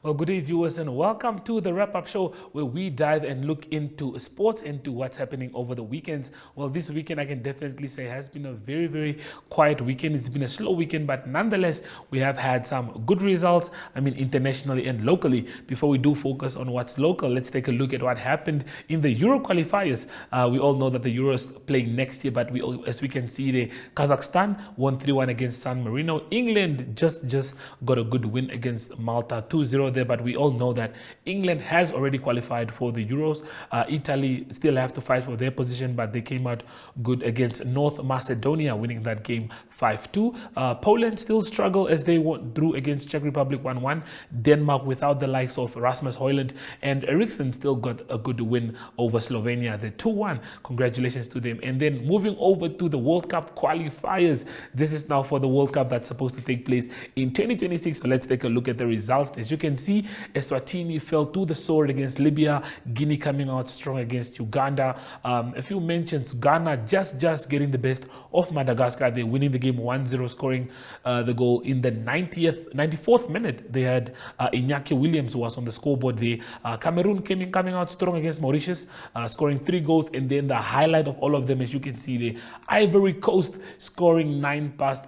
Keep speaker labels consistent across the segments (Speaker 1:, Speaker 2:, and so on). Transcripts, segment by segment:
Speaker 1: Well, good day, viewers, and welcome to the wrap-up show where we dive and look into sports, into what's happening over the weekends. Well, this weekend I can definitely say has been a very, very quiet weekend. It's been a slow weekend, but nonetheless, we have had some good results, internationally and locally. Before we do focus on what's local, let's take a look at what happened in the Euro qualifiers. We all know that the Euro is playing next year, but as we can see there, Kazakhstan won 3-1 against San Marino. England just got a good win against Malta, 2-0 there, but we all know that England has already qualified for the Euros. Italy still have to fight for their position, but they came out good against North Macedonia, winning that game 5-2. Poland still struggle as they drew against Czech Republic 1-1. Denmark without the likes of Rasmus Højlund and Eriksen still got a good win over Slovenia, the 2-1. Congratulations to them. And then moving over to the World Cup qualifiers. This is now for the World Cup that's supposed to take place in 2026. So let's take a look at the results. As you can see, Eswatini fell to the sword against Libya. Guinea coming out strong against Uganda. A few mentions: Ghana just getting the best of Madagascar. They're winning the game 1-0, scoring the goal in the 94th minute. They had Iñaki Williams, who was on the scoreboard there. Cameroon coming out strong against Mauritius, scoring 3 goals. And then the highlight of all of them, as you can see there, Ivory Coast scoring 9 past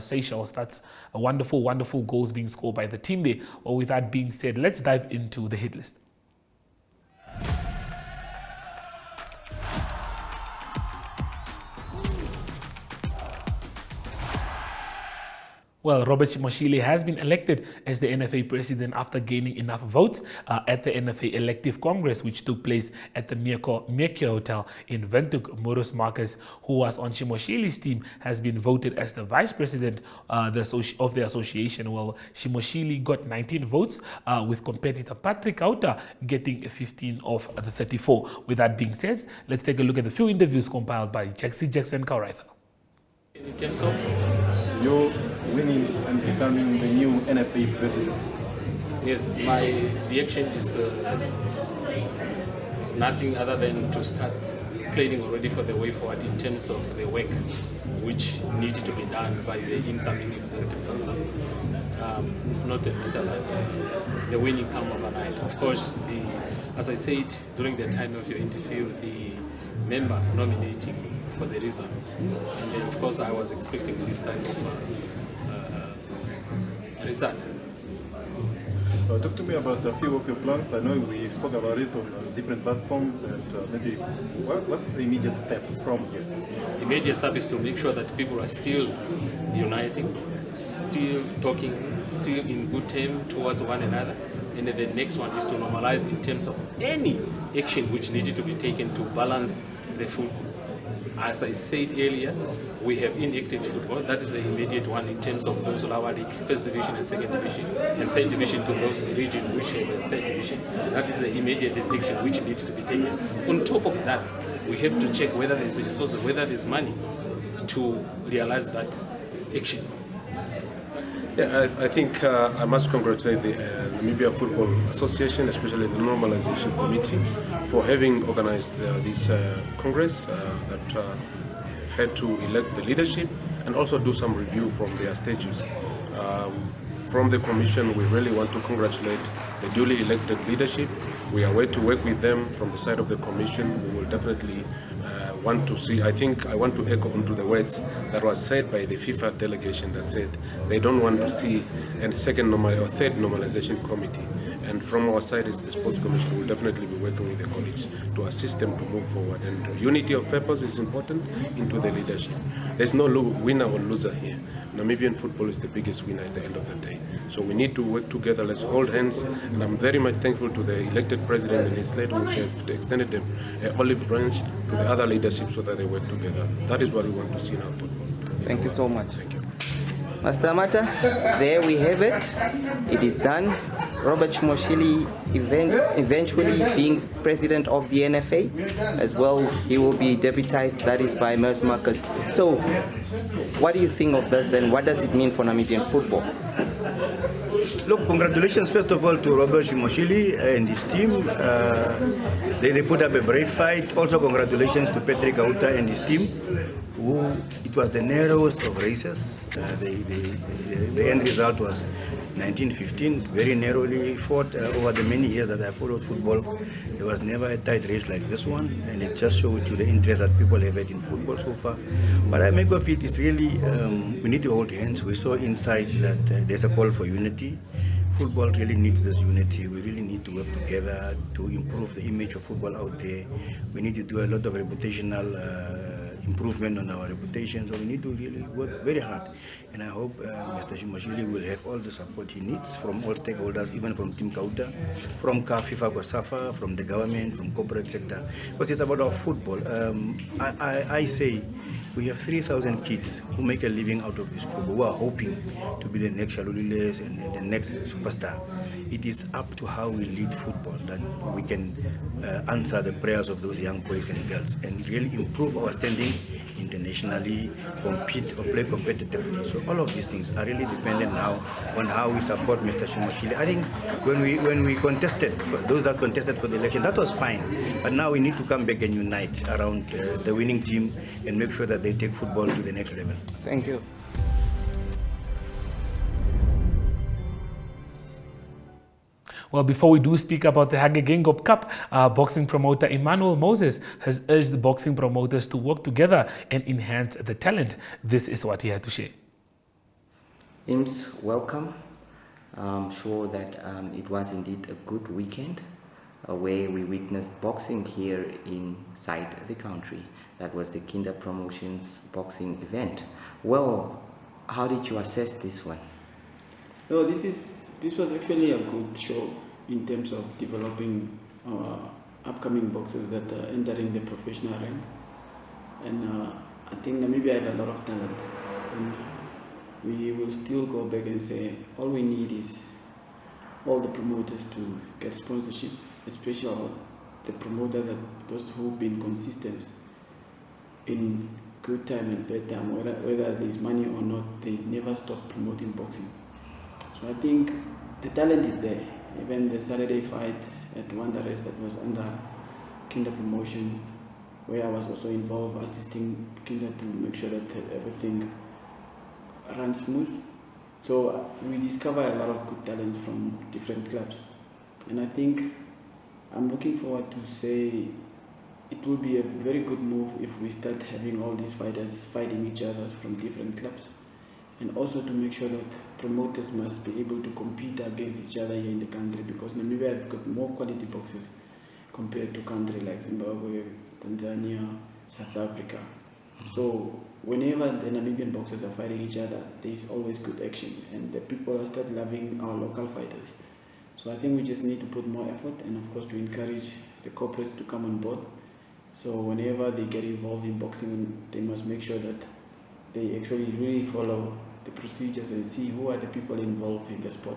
Speaker 1: Seychelles. That's a wonderful goals being scored by the team there. Well, with that being said, let's dive into the hit list. Well, Robert Shimoshile has been elected as the NFA president after gaining enough votes at the NFA Elective Congress, which took place at the Mekya Hotel in Windhoek. Morris Marcus, who was on Shimoshile's team, has been voted as the vice president of the association. Well, Shimoshile got 19 votes, with competitor Patrick Auta getting 15 of the 34. With that being said, let's take a look at the few interviews compiled by Jackson Kauraitha.
Speaker 2: In terms of you winning and becoming the new NFA president?
Speaker 3: Yes, my reaction is nothing other than to start planning already for the way forward in terms of the work which needs to be done by the incoming executive council. It's not a matter that the winning come overnight. Of course, as I said during the time of your interview, the member nominating for the reason, and then of course I was expecting this type of result.
Speaker 2: Talk to me about a few of your plans. I know we spoke about it on different platforms, and maybe what's the immediate step from here?
Speaker 3: Immediate step is to make sure that people are still uniting, still talking, still in good terms towards one another. And then the next one is to normalize in terms of any action which needed to be taken to balance the football. As I said earlier, we have inactive football. That is the immediate one in terms of those lower league, first division and second division, and third division to those regions which have a third division. That is the immediate action which needs to be taken. On top of that, we have to check whether there's resources, whether there's money to realize that action.
Speaker 4: Yeah, I think I must congratulate the Namibia Football Association, especially the Normalization Committee, for having organized this Congress that had to elect the leadership and also do some review from their statutes. From the Commission, we really want to congratulate the duly elected leadership. We are waiting to work with them from the side of the Commission. We will definitely want to see, I want to echo onto the words that was said by the FIFA delegation that said they don't want to see a second or third normalization committee. And from our side as the Sports Commission, we'll definitely be working with the colleagues to assist them to move forward. And unity of purpose is important into the leadership. There's no winner or loser here. Namibian football is the biggest winner at the end of the day. So we need to work together. Let's hold hands. And I'm very much thankful to the elected president and his led who have extended an olive branch to the other leadership so that they work together. That is what we want to see in our football.
Speaker 5: Thank you so much.
Speaker 4: Thank you.
Speaker 5: Master Mata, there we have it. It is done. Robert Shimoshile eventually being president of the NFA. As well, he will be deputized, that is by Morris Marcus. So, what do you think of this and what does it mean for Namibian football?
Speaker 6: Look, congratulations first of all to Robert Shimoshile and his team. They put up a brave fight. Also congratulations to Patrick Auta and his team. It was the narrowest of races. The end result was 1915, very narrowly fought over the many years that I followed football. There was never a tight race like this one, and it just shows you the interest that people have had in football so far. But I make of it is really, we need to hold hands. We saw inside that there's a call for unity. Football really needs this unity. We really need to work together to improve the image of football out there. We need to do a lot of reputational improvement on our reputation, so we need to really work very hard. And I hope Mr. Shimashili will have all the support he needs from all stakeholders, even from Team Kauta, from CAF, FIFA, COSAFA, from the government, from corporate sector, because it's about our football. I say we have 3,000 kids who make a living out of this football, who are hoping to be the next Shaluliles and the next superstar. It is up to how we lead football that we can answer the prayers of those young boys and girls and really improve our standing internationally, compete or play competitively. So all of these things are really dependent now on how we support Mr. Shumashili. I think when we contested, for those that contested for the election, that was fine. But now we need to come back and unite around the winning team and make sure that they take football to the next level.
Speaker 5: Thank you.
Speaker 1: Well, before we do speak about the Hage Geingob Cup, boxing promoter Emmanuel Moses has urged the boxing promoters to work together and enhance the talent. This is what he had to share.
Speaker 5: Ims, welcome. I'm sure that it was indeed a good weekend where we witnessed boxing here inside the country. That was the Kinder Promotions boxing event. Well, how did you assess this one?
Speaker 7: No, this was actually a good show in terms of developing our upcoming boxers that are entering the professional rank. And I think Namibia has a lot of talent. And we will still go back and say all we need is all the promoters to get sponsorship, especially the promoter that those who've been consistent in good time and bad time, whether there's money or not, they never stop promoting boxing. So I think the talent is there. Even the Saturday fight at Wanderers that was under Kinder Promotion, where I was also involved assisting Kinder to make sure that everything runs smooth. So we discover a lot of good talent from different clubs. And I think I'm looking forward to say it will be a very good move if we start having all these fighters fighting each other from different clubs. And also to make sure that promoters must be able to compete against each other here in the country, because Namibia have got more quality boxers compared to countries like Zimbabwe, Tanzania, South Africa. So whenever the Namibian boxers are fighting each other, there is always good action, and the people are start loving our local fighters. So I think we just need to put more effort, and of course to encourage the corporates to come on board. So whenever they get involved in boxing, they must make sure that they actually really follow the procedures and see who are the people involved in the sport,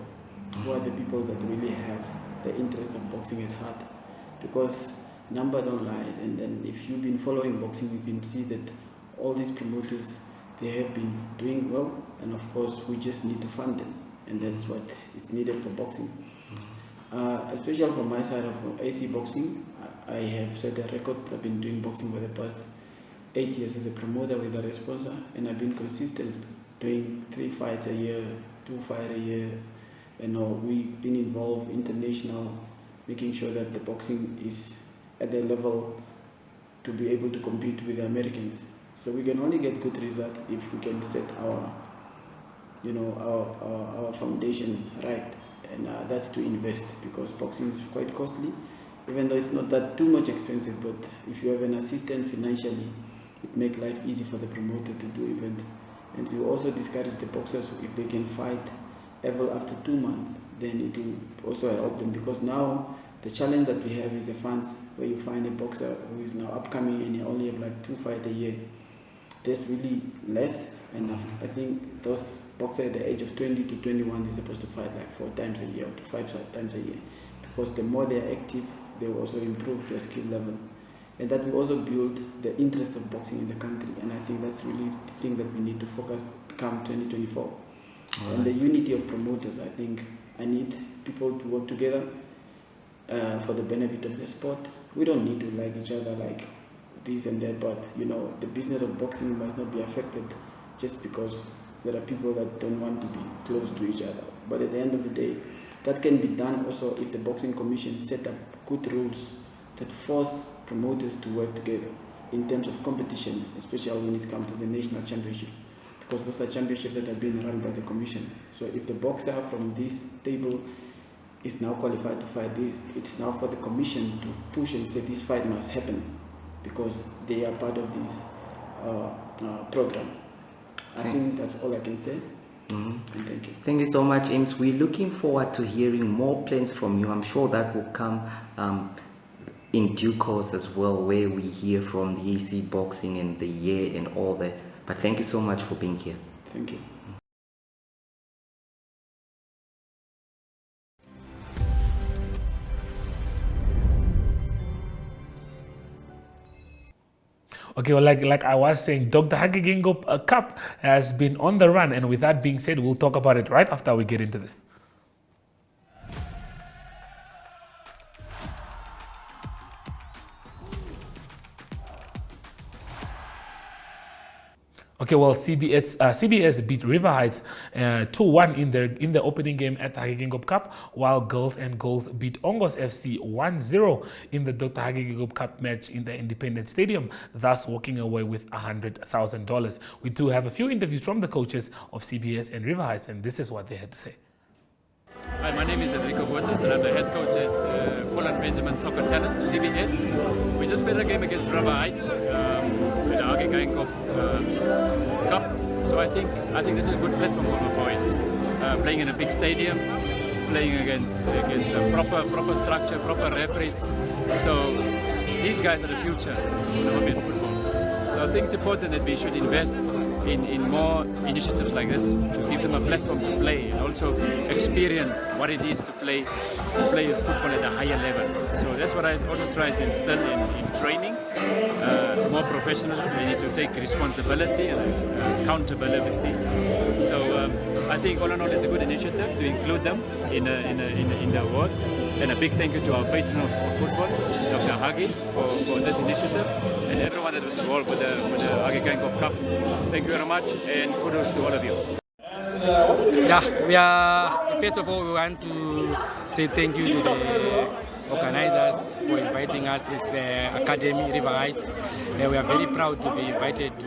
Speaker 7: who are the people that really have the interest of boxing at heart, because number don't lie. And then if you've been following boxing, you can see that all these promoters, they have been doing well, and of course we just need to fund them, and that's what is needed for boxing. Especially from my side of AC Boxing, I have set a record. I've been doing boxing for the past 8 years as a promoter with a sponsor, and I've been consistent doing 3 fights a year, 2 fights a year. We've been involved international, making sure that the boxing is at the level to be able to compete with the Americans. So we can only get good results if we can set our foundation right, and that's to invest, because boxing is quite costly, even though it's not that too much expensive. But if you have an assistant financially, it makes life easy for the promoter to do events. And to also discourage the boxers, if they can fight ever after 2 months, then it will also help them, because now the challenge that we have is the funds, where you find a boxer who is now upcoming and he only have like 2 fights a year. There's really less, and I think those boxers at the age of 20 to 21, they're supposed to fight like 4 times a year or to 5 times a year, because the more they're active, they will also improve their skill level. And that will also build the interest of boxing in the country. And I think that's really the thing that we need to focus come 2024. Right. And the unity of promoters, I think I need people to work together for the benefit of the sport. We don't need to like each other like this and that, but the business of boxing must not be affected just because there are people that don't want to be close to each other. But at the end of the day, that can be done also if the boxing commission set up good rules that force promoters to work together in terms of competition, especially when it comes to the national championship, because those are championships that are being run by the commission. So if the boxer from this table is now qualified to fight this, it's now for the commission to push and say this fight must happen because they are part of this program. I think that's all I can say. And thank you.
Speaker 5: Thank you so much, Ames. We're looking forward to hearing more plans from you. I'm sure that will come in due course as well, where we hear from the AC Boxing and the year and all that. But thank you so much for being here.
Speaker 7: Thank you.
Speaker 1: Okay, well, like I was saying, Dr. Hage Geingob Cup has been on the run, and with that being said, we'll talk about it right after we get into this. Okay, well, CBS beat River Heights 2-1 in the opening game at the Hage Geingob Cup, while Girls and Goals beat Ongos FC 1-0 in the Dr. Hage Geingob Cup match in the Independence Stadium, thus walking away with $100,000. We do have a few interviews from the coaches of CBS and River Heights, and this is what they had to say.
Speaker 8: Hi, my name is Enrico Botas and I'm the head coach at Colin Benjamin Soccer Talents, CBS. We just played a game against River Heights with the Hage Geingob Cup. So I think this is a good platform for my boys. Playing in a big stadium, playing against a proper structure, proper referees. So these guys are the future of Namibian football. So I think it's important that we should invest in more initiatives like this to give them a platform to play and also experience what it is to play football at a higher level. So that's what I also try to instill in training, more professionalism. We need to take responsibility and accountability. So I think all in all it's a good initiative to include them in the awards. And a big thank you to our patron of football, Dr. Hage, for this initiative, and everyone that was involved with the Hage Geingob Cup. Thank you very much, and kudos to all of you.
Speaker 9: Yeah, first of all, we want to say thank you to the organizers for inviting us. It's Academy River Heights. We are very proud to be invited to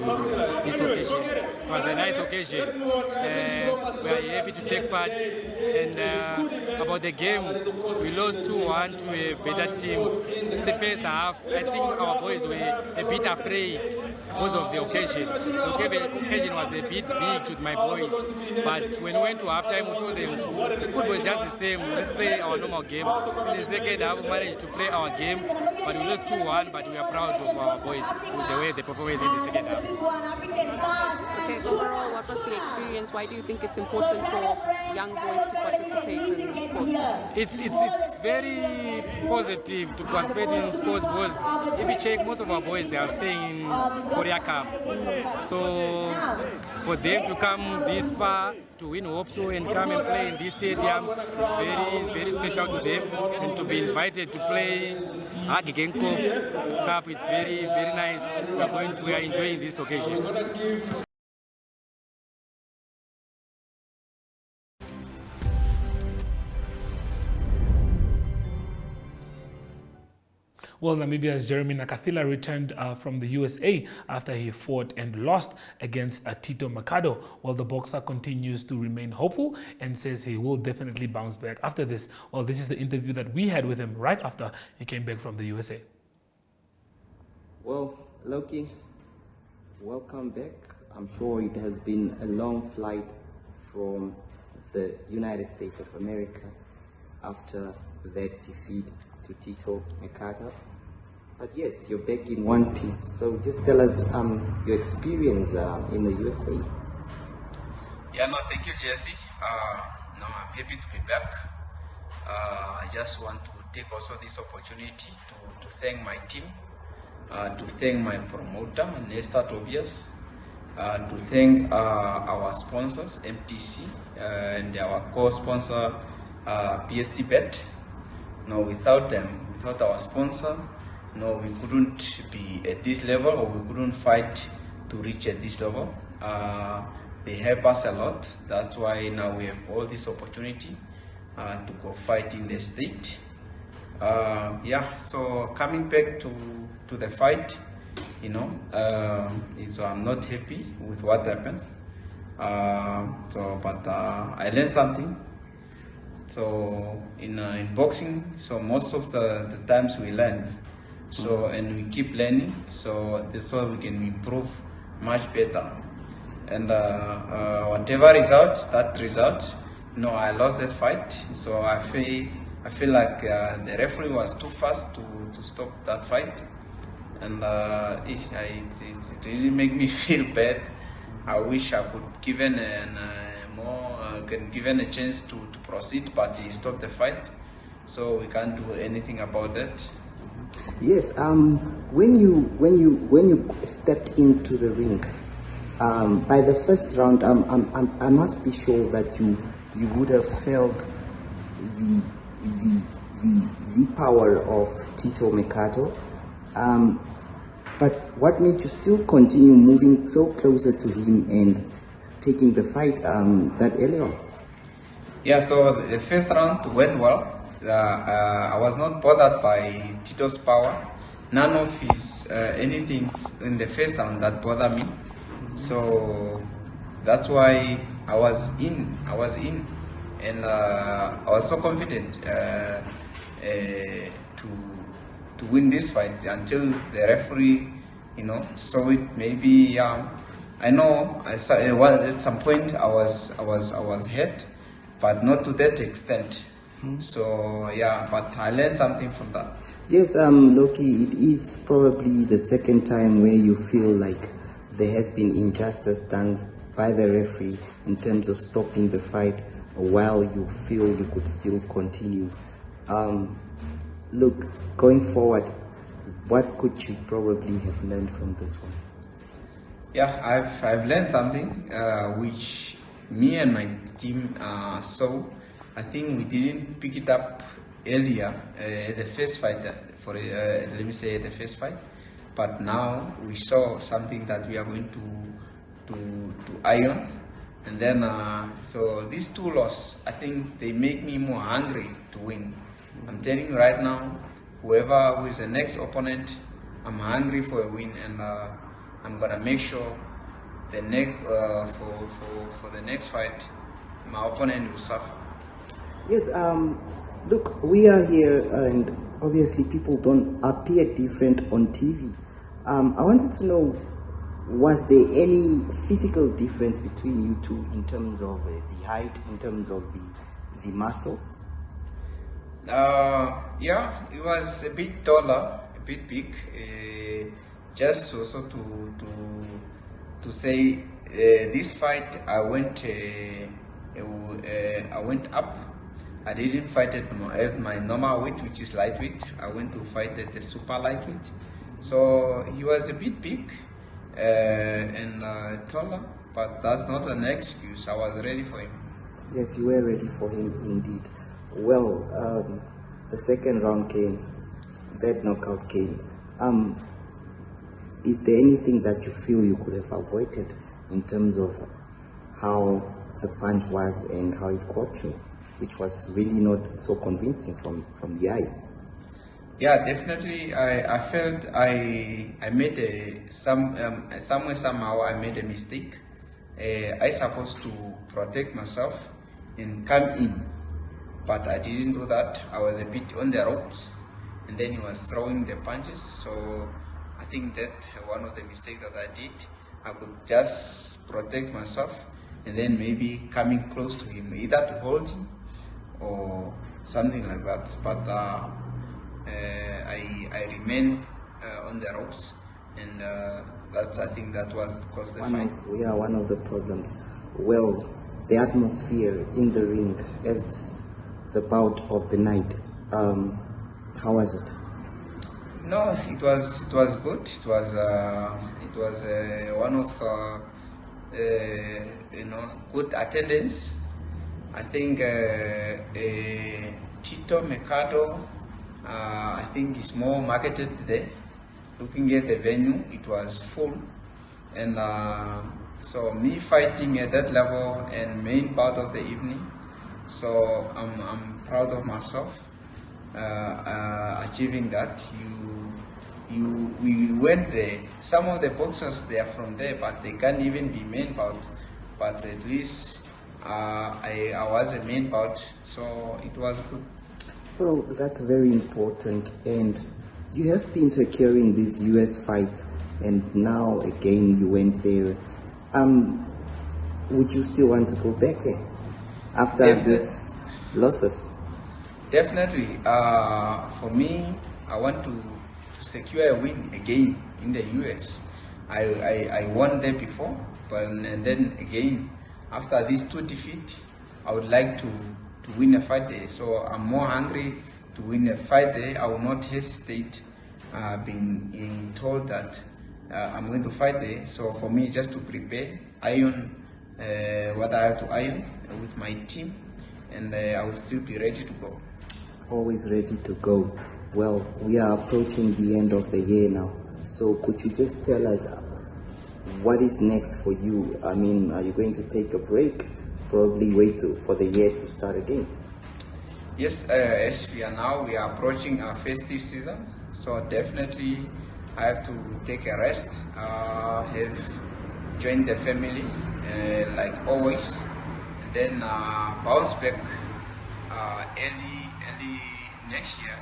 Speaker 9: this occasion. It was a nice occasion. We are happy to take part. And about the game, we lost 2-1 to a better team. In the first half, I think our boys were a bit afraid because of the occasion. The occasion was a bit big with my boys. But when we went to halftime, we told them the football is just the same. Let's play our normal game. In the second half, we managed to play our game, but we lost 2-1, but we are proud of our boys with the way they performed in the second half.
Speaker 10: Okay, overall, what was the experience? Why do you think it's important for young boys to participate in sports?
Speaker 9: It's very positive to participate in sports because if you check, most of our boys, they are staying in Korea Cup. So for them to come this far, to win Hopso and come and play in this stadium, it's very, very special to them. And to be invited to play Hage Geingob Cup, it's very, very nice. We are enjoying this occasion.
Speaker 1: Well, Namibia's Jeremy Nakathila returned from the USA after he fought and lost against Tito Mercado, while the boxer continues to remain hopeful and says he will definitely bounce back after this. Well, this is the interview that we had with him right after he came back from the USA.
Speaker 5: Well, Loki, welcome back. I'm sure it has been a long flight from the United States of America after that defeat to Tito Mercado. But yes, you're back in one piece. So just tell us your experience in the USA.
Speaker 11: Yeah, no, thank you, Jesse. No, I'm happy to be back. I just want to take also this opportunity to thank my team, to thank my promoter, Nesta Tobias, to thank our sponsors, MTC, and our co-sponsor, PST Bet. No, without them, without our sponsor, no, we couldn't be at this level, or we couldn't fight to reach at this level. they help us a lot. That's why now we have all this opportunity to go fight in the state. So coming back to the fight, so I'm not happy with what happened. But I learned something. So in boxing, so most of the times we learn. So and we keep learning. So that's how we can improve much better. And whatever result, I lost that fight. So I feel like the referee was too fast to stop that fight, and it really made me feel bad. I wish I could given a chance to proceed, but he stopped the fight, so we can't do anything about that.
Speaker 5: Yes. When you stepped into the ring, by the first round, I must be sure that you would have felt the power of Tito Mercado. But what made you still continue moving so closer to him and taking the fight that early on?
Speaker 11: Yeah, so the first round went well. I was not bothered by Tito's power. None of his anything in the first round that bothered me. So that's why I was in, and I was so confident to win this fight until the referee, saw it. Maybe I know at some point I was hurt, but not to that extent. So but I learned something from that.
Speaker 5: Yes, Loki, it is probably the second time where you feel like there has been injustice done by the referee in terms of stopping the fight while you feel you could still continue. Look, going forward, what could you probably have learned from this one?
Speaker 11: Yeah, I've learned something which me and my team saw. I think we didn't pick it up earlier, the first fight, the first fight. But now we saw something that we are going to iron. And then, so these two losses, I think they make me more hungry to win. I'm telling you right now, who is the next opponent, I'm hungry for a win, and I'm gonna make sure the for the next fight, my opponent will suffer.
Speaker 5: Yes, look, we are here, and obviously people don't appear different on TV. I wanted to know, was there any physical difference between you two in terms of the height, in terms of the muscles?
Speaker 11: Yeah, it was a bit taller, a bit big. Just also to say, this fight I went up. I didn't fight at my normal weight, which is lightweight. I went to fight at the super lightweight. So he was a bit big and taller, but that's not an excuse. I was ready for him.
Speaker 5: Yes, you were ready for him indeed. Well, the second round came, that knockout came. Is there anything that you feel you could have avoided in terms of how the punch was and how it caught you, which was really not so convincing from the eye?
Speaker 11: Yeah, definitely. I felt I made somehow I made a mistake. I supposed to protect myself and come in, but I didn't do that. I was a bit on the ropes, and then he was throwing the punches. So I think that one of the mistakes that I did, I could just protect myself, and then maybe coming close to him, either to hold him or something like that. But I remained on the ropes, and I think that was caused the fight.
Speaker 5: One of the problems. Well, the atmosphere in the ring as the bout of the night, how was it?
Speaker 11: No, it was good. It was one of good attendance. I think Tito Mercado, I think is more marketed there. Looking at the venue, it was full, and So me fighting at that level and main part of the evening, so I'm proud of myself achieving that. We went there. Some of the boxers, they are from there, but they can't even be main bout. But at least I was a main bout, so it was good.
Speaker 5: Well, that's very important. And you have been securing these US fights, and now again you went there. Would you still want to go back there after these losses?
Speaker 11: Definitely. For me, I want to secure a win again in the US. I won there before, and then again, after these 2 defeats, I would like to win a fight there. So I'm more hungry to win a fight there. I will not hesitate being told that I'm going to fight there. So for me, just to prepare, iron what I have to iron with my team, and I will still be ready to go.
Speaker 5: Always ready to go. Well, we are approaching the end of the year now. So could you just tell us what is next for you? I mean, are you going to take a break? Probably wait for the year to start again?
Speaker 11: Yes, as we are approaching our festive season. So definitely I have to take a rest, have joined the family like always, and then bounce back early next year,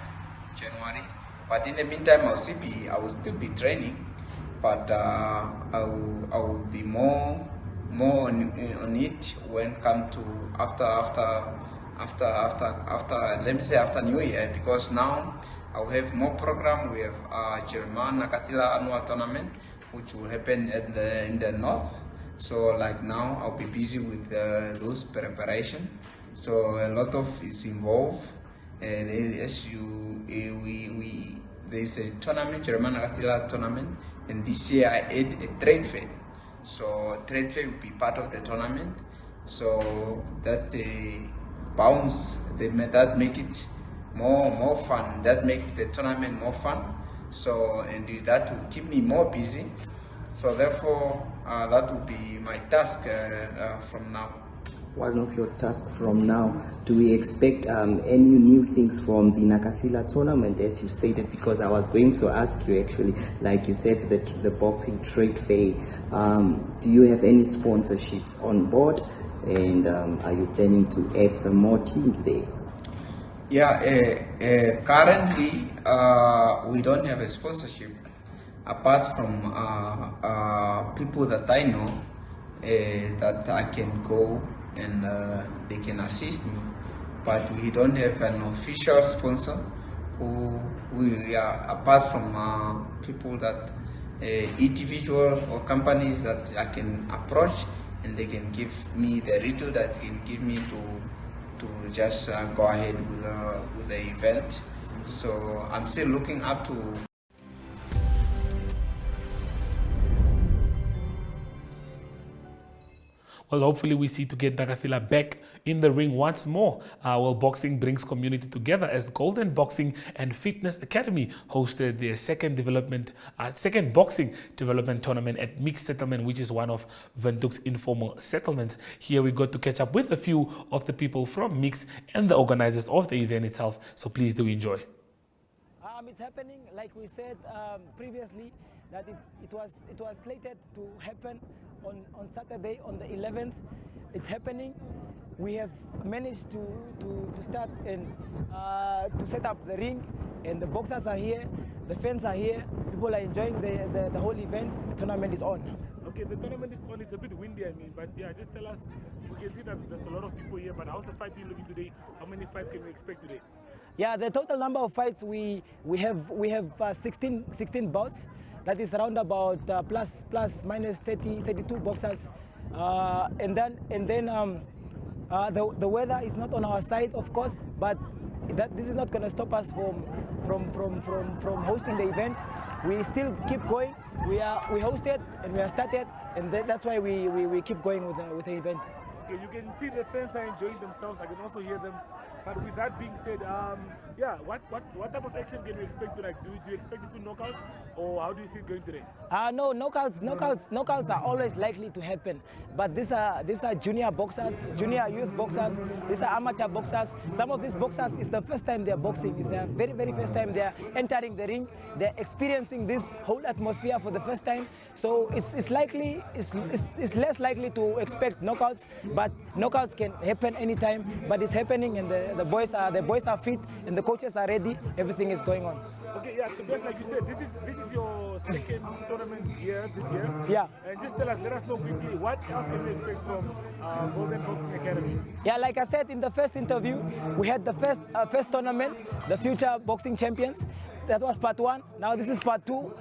Speaker 11: January. But in the meantime, I will still be training, but I will be more on it when come to after let me say after New Year, because now I will have more program. We have German Nakatila annual tournament, which will happen in the north. So like now I'll be busy with those preparation. So a lot of is involved. There's a tournament, German Nakatila tournament, and this year I add a trade fair. So trade fair will be part of the tournament. So that bounce, that make it more fun. That make the tournament more fun. So and that will keep me more busy. So therefore, that will be my task from now.
Speaker 5: One of your tasks from now. Do we expect any new things from the Nakathila tournament, as you stated? Because I was going to ask you actually, like you said, that the boxing trade fair. Do you have any sponsorships on board? And are you planning to add some more teams there?
Speaker 11: Yeah, currently we don't have a sponsorship apart from people that I know that I can go and they can assist me, but we don't have an official sponsor who we are apart from people that individual or companies that I can approach, and they can give me the retail that can give me to just go ahead with the event. So I'm still looking up to.
Speaker 1: Well, hopefully we see to get Nakathila back in the ring once more. Well, boxing brings community together, as Golden Boxing and Fitness Academy hosted their second boxing development tournament at Mixed Settlement, which is one of Windhoek's informal settlements. Here we got to catch up with a few of the people from Mixed and the organizers of the event itself. So please do enjoy.
Speaker 12: It's happening, like we said previously, that it was slated to happen on Saturday, on the 11th. It's happening. We have managed to start and to set up the ring, and the boxers are here, the fans are here, people are enjoying the whole event. The tournament is on.
Speaker 1: Okay, the tournament is on. It's a bit windy, I mean, but yeah, just tell us. We can see that there's a lot of people here, but how's the fight been looking today? How many fights can we expect today?
Speaker 12: Yeah, the total number of fights we have 16 bouts. That is around about plus minus 32 boxers, and then the weather is not on our side, of course, but this is not going to stop us from hosting the event. We still keep going. We hosted and we are started, and that's why we keep going with the event.
Speaker 1: Okay, you can see the fans are enjoying themselves. I can also hear them But with that being said, yeah, what type of action can we expect tonight? Do you expect it to knockouts, or how do you see it going today?
Speaker 12: No, knockouts are always likely to happen. But these are junior boxers, junior youth boxers. These are amateur boxers. Some of these boxers, it's the first time they're boxing. It's their very first time they're entering the ring. They're experiencing this whole atmosphere for the first time. So it's less likely to expect knockouts. But knockouts can happen anytime. But it's happening, and the boys are fit, and the coaches are ready. Everything is going on.
Speaker 1: Okay, yeah, to best, like you said, this is your second tournament here this year.
Speaker 12: Yeah.
Speaker 1: And just let us know quickly, what else can we expect from Golden Boxing Academy?
Speaker 12: Yeah, like I said in the first interview, we had the first tournament, the Future Boxing Champions. That was part 1. Now this is part 2.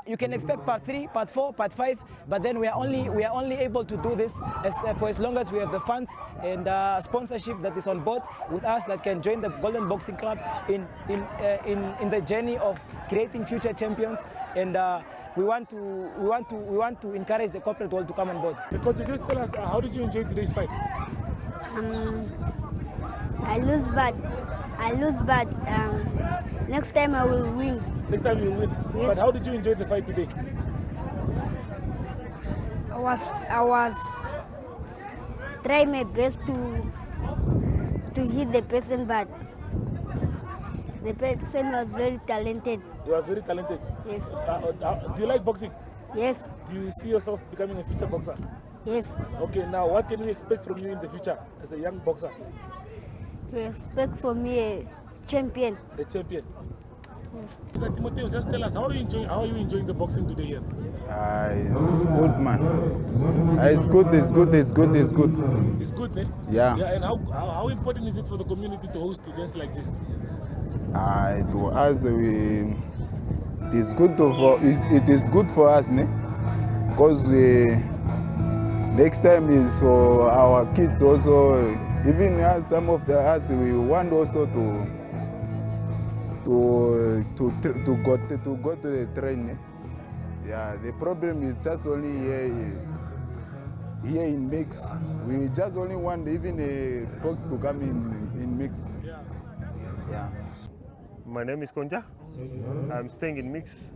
Speaker 12: You can expect part 3, part 4, part 5. But then we are only able to do this for as long as we have the funds and sponsorship that is on board with us that can join the Golden Boxing Club in the journey of creating future champions. And we want to encourage the corporate world to come on board.
Speaker 1: Coach, just tell us, how did you enjoy today's fight?
Speaker 13: I lose, but next time I will win.
Speaker 1: Next time you will win.
Speaker 13: Yes.
Speaker 1: But how did you enjoy the fight today?
Speaker 13: I was trying my best to hit the person, but the person was very talented.
Speaker 1: He was very talented.
Speaker 13: Yes.
Speaker 1: Do you like boxing?
Speaker 13: Yes.
Speaker 1: Do you see yourself becoming a future boxer?
Speaker 13: Yes.
Speaker 1: Okay, now what can we expect from you in the future as a young boxer?
Speaker 13: We expect for me a champion.
Speaker 1: A champion.
Speaker 13: Yes.
Speaker 1: Mr. Timoteo, just tell us, how are you enjoying the boxing today here?
Speaker 14: It's good, man. It's good.
Speaker 1: It's good, man?
Speaker 14: Yeah.
Speaker 1: And how important is it for the community to host events like this?
Speaker 14: To us, it is good for us, ne? Because next time is for our kids also. Even us, some of us, we want also to go to the train. Ne? Yeah, the problem is just only here in mix. We just only want even a box to come in mix. Yeah.
Speaker 15: My name is Konja. I'm staying in Mix.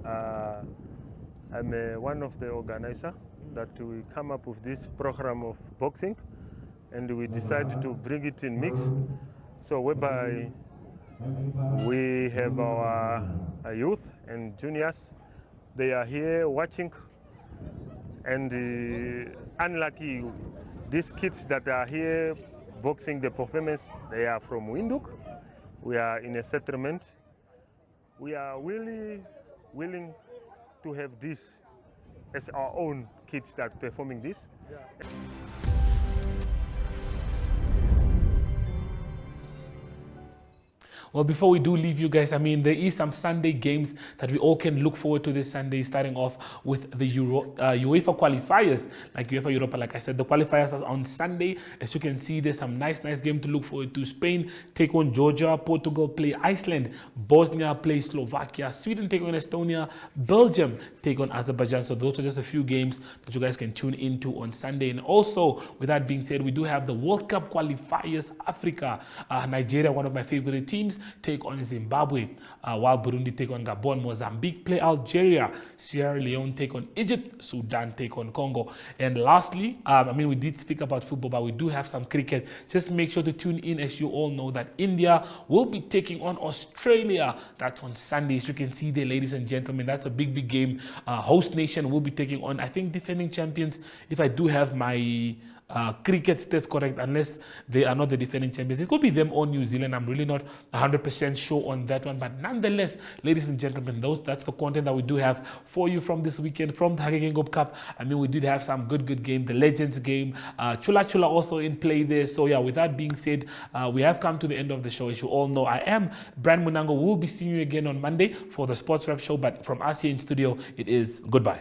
Speaker 15: I'm one of the organizers that we come up with this program of boxing, and we decided to bring it in Mix. So whereby we have our youth and juniors, they are here watching, and unlucky, these kids that are here boxing the performance, they are from Windhoek. We are in a settlement. We are really willing to have this as our own kids that are performing this. Yeah.
Speaker 1: Well, before we do leave you guys, I mean, there is some Sunday games that we all can look forward to this Sunday, starting off with the UEFA qualifiers, like UEFA Europa. Like I said, the qualifiers are on Sunday. As you can see, there's some nice game to look forward to. Spain take on Georgia, Portugal play Iceland, Bosnia play Slovakia, Sweden take on Estonia, Belgium take on Azerbaijan. So those are just a few games that you guys can tune into on Sunday. And also, with that being said, we do have the World Cup qualifiers. Africa, Nigeria, one of my favorite teams, take on Zimbabwe, while Burundi take on Gabon, Mozambique play Algeria, Sierra Leone take on Egypt, Sudan take on Congo. And lastly, I mean, we did speak about football, but we do have some cricket. Just make sure to tune in, as you all know, that India will be taking on Australia. That's on Sunday. As you can see there, ladies and gentlemen, that's a big game. Host nation will be taking on, I think, defending champions, if I do have my cricket stats correct, unless they are not the defending champions. It could be them or New Zealand. I'm really not 100% sure on that one. But nonetheless, ladies and gentlemen, that's the content that we do have for you from this weekend, from the Hage Geingob Cup. I mean, we did have some good game, the Legends game, Chula Chula also in play there. So yeah, with that being said, we have come to the end of the show. As you all know, I am Brand Munango. We'll be seeing you again on Monday for the Sports Wrap Show. But from us here in studio, it is goodbye.